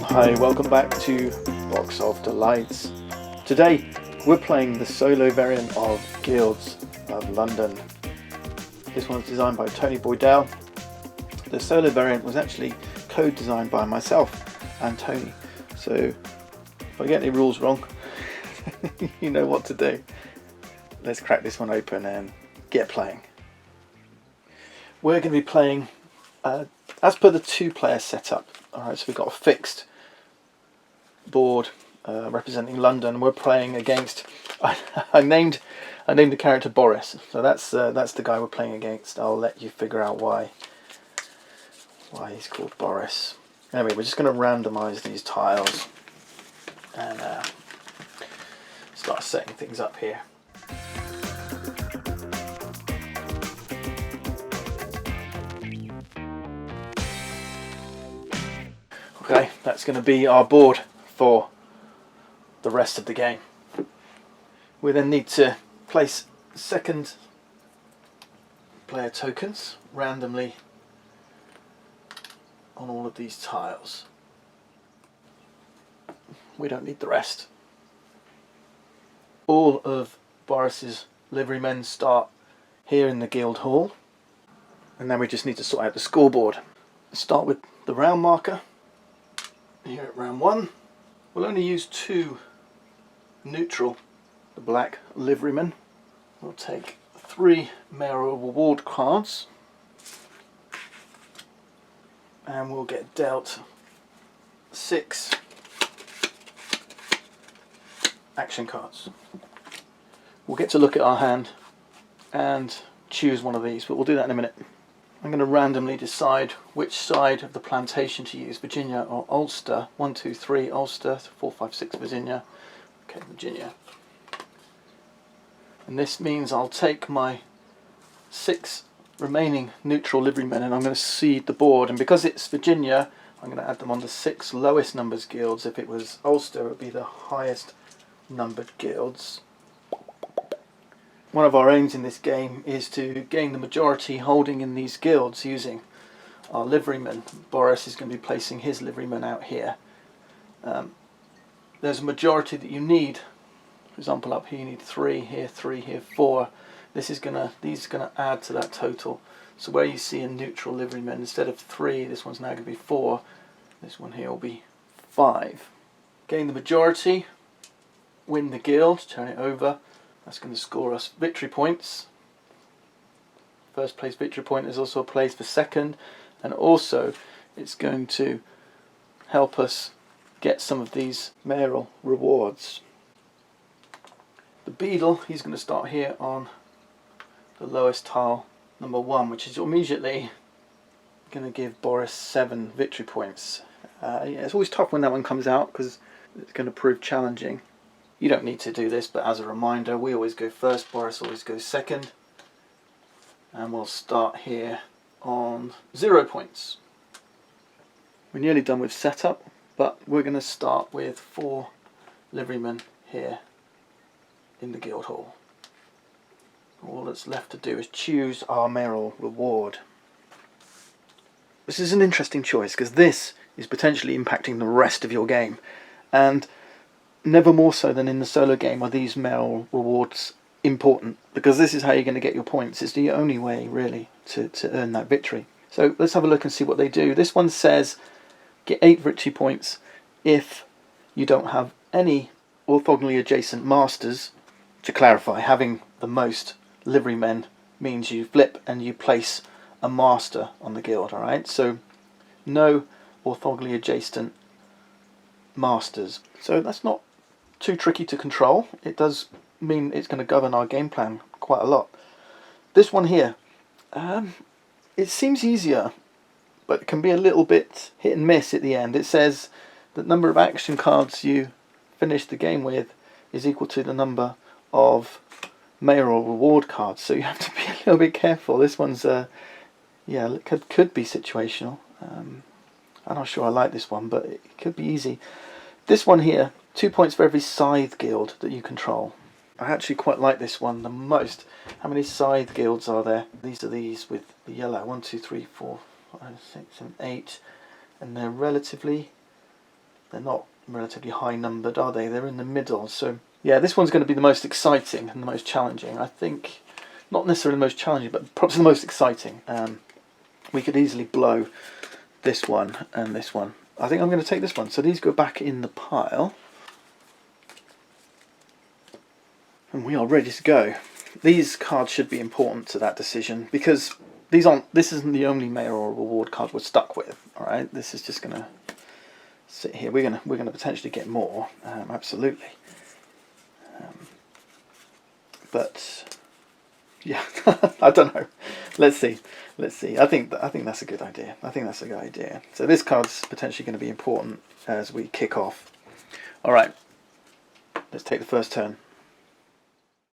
Hi, welcome back to Box of Delights. Today we're playing the solo variant of Guilds of London. This one's designed by Tony Boydell. The solo variant was actually co-designed by myself and Tony, so if I get any rules wrong, you know what to do. Let's crack this one open and get playing. We're going to be playing as per the two-player setup. Alright, so we've got a fixed board representing London. We're playing against. I named the character Boris, so that's the guy we're playing against. I'll let you figure out why he's called Boris. Anyway, we're just going to randomise these tiles and start setting things up here. Okay, that's going to be our board for the rest of the game. We then need to place second player tokens randomly on all of these tiles. We don't need the rest. All of Boris's liverymen start here in the guild hall, and then we just need to sort out the scoreboard. Start with the round marker. Here at round 1, we'll only use 2 neutral, the black liverymen. We'll take 3 mayoral reward cards, and we'll get dealt 6 action cards. We'll get to look at our hand and choose one of these, but we'll do that in a minute. I'm going to randomly decide which side of the plantation to use, Virginia or Ulster. 1, 2, 3 Ulster, 4, 5, 6 Virginia. Okay, Virginia. And this means I'll take my 6 remaining neutral liverymen and I'm going to seed the board. And because it's Virginia, I'm going to add them on the 6 lowest numbers guilds. If it was Ulster, it would be the highest numbered guilds. One of our aims in this game is to gain the majority holding in these guilds using our liverymen. Boris is going to be placing his liverymen out here. There's a majority that you need. For example, up here you need 3, here 4. These are going to add to that total. So where you see a neutral liveryman, instead of 3, this one's now going to be 4. This one here will be 5. Gain the majority, win the guild, turn it over. That's going to score us victory points. First place victory point is also a place for second, and also it's going to help us get some of these mayoral rewards. The beadle, he's going to start here on the lowest tile, number 1, which is immediately going to give Boris 7 victory points. Yeah, it's always tough when that one comes out because it's going to prove challenging. You don't need to do this, but as a reminder, we always go first, Boris always goes second. And we'll start here on 0 points. We're nearly done with setup, but we're going to start with 4 liverymen here in the guild hall. All that's left to do is choose our mayoral reward. This is an interesting choice because this is potentially impacting the rest of your game, and never more so than in the solo game are these mayoral rewards important, because this is how you're going to get your points. It's the only way really to earn that victory. So let's have a look and see what they do. This one says get 8 victory points if you don't have any orthogonally adjacent masters. To clarify, having the most liverymen means you flip and you place a master on the guild, alright? So no orthogonally adjacent masters. So that's not too tricky to control. It does mean it's going to govern our game plan quite a lot. This one here, it seems easier, but it can be a little bit hit and miss at the end. It says the number of action cards you finish the game with is equal to the number of mayoral reward cards, so you have to be a little bit careful. This one's yeah, it could be situational. I'm not sure I like this one, but it could be easy. This one here, 2 points for every scythe guild that you control. I actually quite like this one the most. How many scythe guilds are there? These are these with the yellow. 1, 2, 3, 4, 5, 6, and 8, and they're not relatively high numbered, are they? They're in the middle. So yeah, this one's going to be the most exciting and the most challenging. I think, not necessarily the most challenging, but perhaps the most exciting. We could easily blow this one and this one. I think I'm going to take this one. So these go back in the pile. And we are ready to go. These cards should be important to that decision, because this isn't the only mayoral reward card we're stuck with. All right, this is just going to sit here. We're gonna potentially get more, absolutely. But yeah, I don't know. Let's see. I think that's a good idea. So this card's potentially going to be important as we kick off. All right, let's take the first turn.